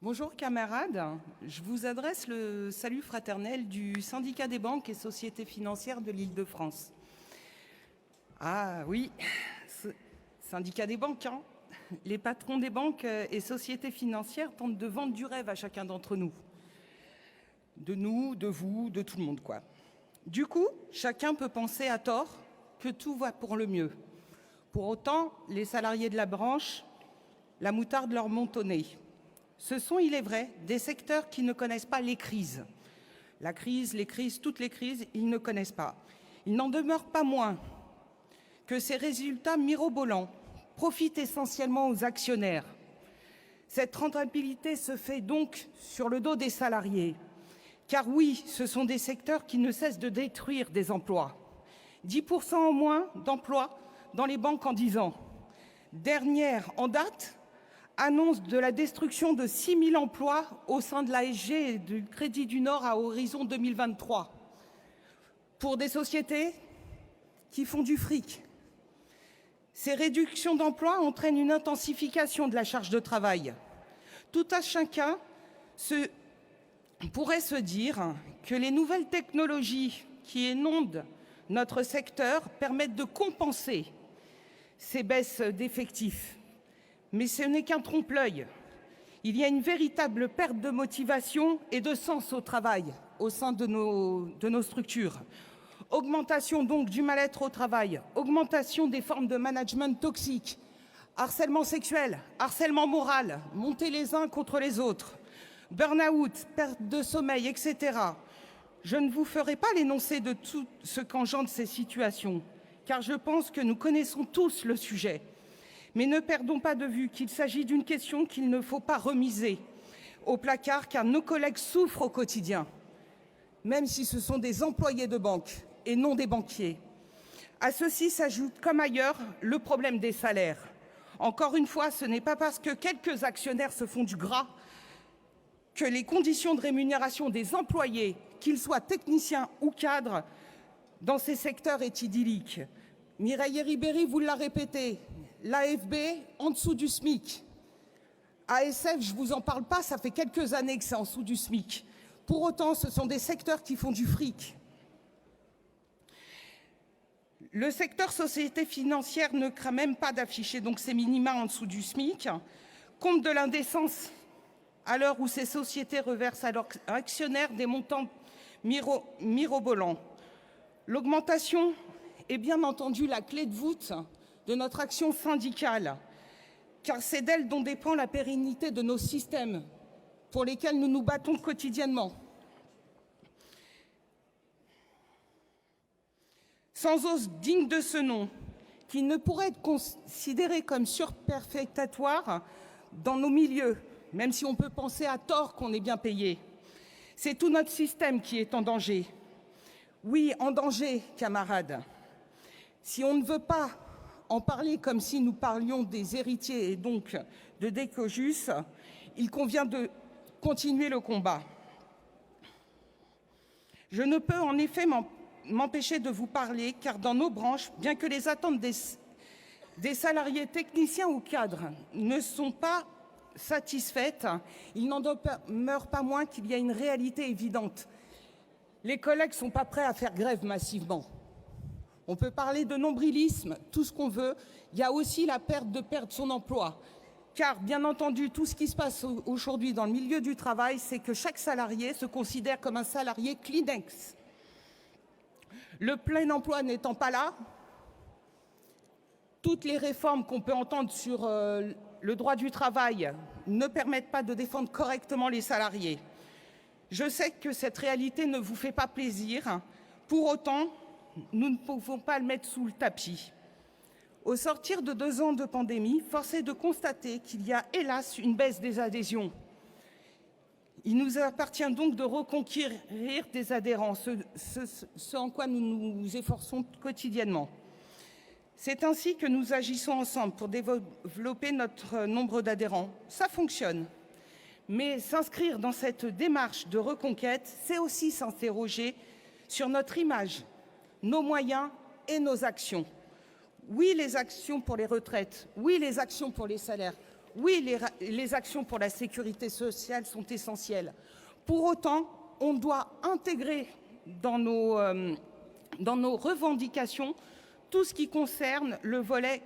Bonjour camarades, je vous adresse le salut fraternel du syndicat des banques et sociétés financières de l'Île-de-France. Ah oui, syndicat des banques, hein. Les patrons des banques et sociétés financières tentent de vendre du rêve à chacun d'entre nous. De nous, de vous, de tout le monde, quoi. Du coup, chacun peut penser à tort que tout va pour le mieux. Pour autant, les salariés de la branche, la moutarde leur monte au nez. Ce sont, il est vrai, des secteurs qui ne connaissent pas les crises. La crise, les crises, toutes les crises, ils ne connaissent pas. Il n'en demeure pas moins que ces résultats mirobolants profitent essentiellement aux actionnaires. Cette rentabilité se fait donc sur le dos des salariés. Car oui, ce sont des secteurs qui ne cessent de détruire des emplois. 10% en moins d'emplois dans les banques en 10 ans. Dernière en date, annonce de la destruction de 6 000 emplois au sein de l'ASG et du Crédit du Nord à horizon 2023. Pour des sociétés qui font du fric. Ces réductions d'emplois entraînent une intensification de la charge de travail. Tout à chacun pourrait se dire que les nouvelles technologies qui inondent notre secteur permettent de compenser ces baisses d'effectifs. Mais ce n'est qu'un trompe-l'œil. Il y a une véritable perte de motivation et de sens au travail au sein de nos structures. Augmentation donc du mal-être au travail, augmentation des formes de management toxiques, harcèlement sexuel, harcèlement moral, montée les uns contre les autres, burn-out, perte de sommeil, etc. Je ne vous ferai pas l'énoncé de tout ce qu'engendrent ces situations, car je pense que nous connaissons tous le sujet. Mais ne perdons pas de vue qu'il s'agit d'une question qu'il ne faut pas remiser au placard, car nos collègues souffrent au quotidien, même si ce sont des employés de banque et non des banquiers. À ceci s'ajoute, comme ailleurs, le problème des salaires. Encore une fois, ce n'est pas parce que quelques actionnaires se font du gras que les conditions de rémunération des employés, qu'ils soient techniciens ou cadres, dans ces secteurs est idyllique. Mireille Ribéry vous l'a répété, l'AFB en dessous du SMIC. ASF, je ne vous en parle pas, ça fait quelques années que c'est en dessous du SMIC. Pour autant, ce sont des secteurs qui font du fric. Le secteur société financière ne craint même pas d'afficher donc ces minima en dessous du SMIC, compte de l'indécence à l'heure où ces sociétés reversent à leurs actionnaires des montants mirobolants. L'augmentation est bien entendu la clé de voûte de notre action syndicale, car c'est d'elle dont dépend la pérennité de nos systèmes pour lesquels nous nous battons quotidiennement. Sans hausse digne de ce nom, qui ne pourrait être considérée comme surperfectatoire dans nos milieux, même si on peut penser à tort qu'on est bien payé. C'est tout notre système qui est en danger. Oui, en danger, camarades. Si on ne veut pas en parler comme si nous parlions des héritiers et donc de Decojus, il convient de continuer le combat. Je ne peux en effet m'empêcher de vous parler, car dans nos branches, bien que les attentes des salariés techniciens ou cadres ne sont pas satisfaites, il n'en demeure pas moins qu'il y a une réalité évidente. Les collègues ne sont pas prêts à faire grève massivement. On peut parler de nombrilisme, tout ce qu'on veut. Il y a aussi la perte de perdre son emploi. Car, bien entendu, tout ce qui se passe aujourd'hui dans le milieu du travail, c'est que chaque salarié se considère comme un salarié Kleenex. Le plein emploi n'étant pas là, toutes les réformes qu'on peut entendre sur le droit du travail ne permettent pas de défendre correctement les salariés. Je sais que cette réalité ne vous fait pas plaisir. Pour autant, nous ne pouvons pas le mettre sous le tapis. Au sortir de 2 ans de pandémie, force est de constater qu'il y a, hélas, une baisse des adhésions. Il nous appartient donc de reconquérir des adhérents, ce en quoi nous nous efforçons quotidiennement. C'est ainsi que nous agissons ensemble pour développer notre nombre d'adhérents. Ça fonctionne. Mais s'inscrire dans cette démarche de reconquête, c'est aussi s'interroger sur notre image, nos moyens et nos actions. Oui, les actions pour les retraites. Oui, les actions pour les salaires. Oui, les actions pour la sécurité sociale sont essentielles. Pour autant, on doit intégrer dans nos revendications tout ce qui concerne le volet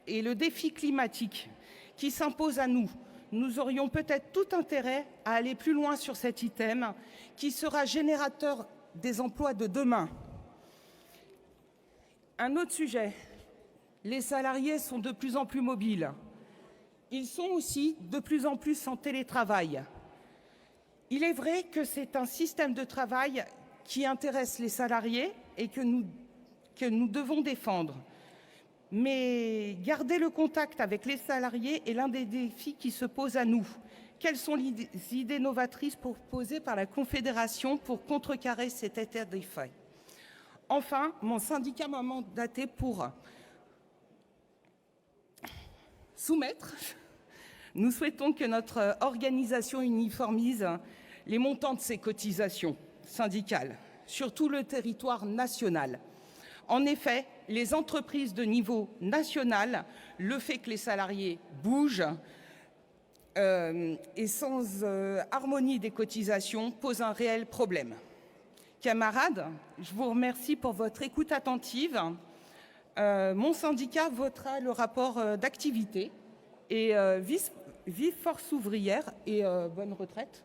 et le défi climatique qui s'impose à nous. Nous aurions peut-être tout intérêt à aller plus loin sur cet item qui sera générateur des emplois de demain. Un autre sujet, les salariés sont de plus en plus mobiles. Ils sont aussi de plus en plus en télétravail. Il est vrai que c'est un système de travail qui intéresse les salariés et que nous devons défendre. Mais garder le contact avec les salariés est l'un des défis qui se posent à nous. Quelles sont les idées novatrices proposées par la Confédération pour contrecarrer cet état des faits? Enfin, mon syndicat m'a mandaté pour soumettre. Nous souhaitons que notre organisation uniformise les montants de ces cotisations syndicales sur tout le territoire national. En effet, les entreprises de niveau national, le fait que les salariés bougent et sans harmonie des cotisations pose un réel problème. Camarades, je vous remercie pour votre écoute attentive. Mon syndicat votera le rapport d'activité et vive force ouvrière et bonne retraite.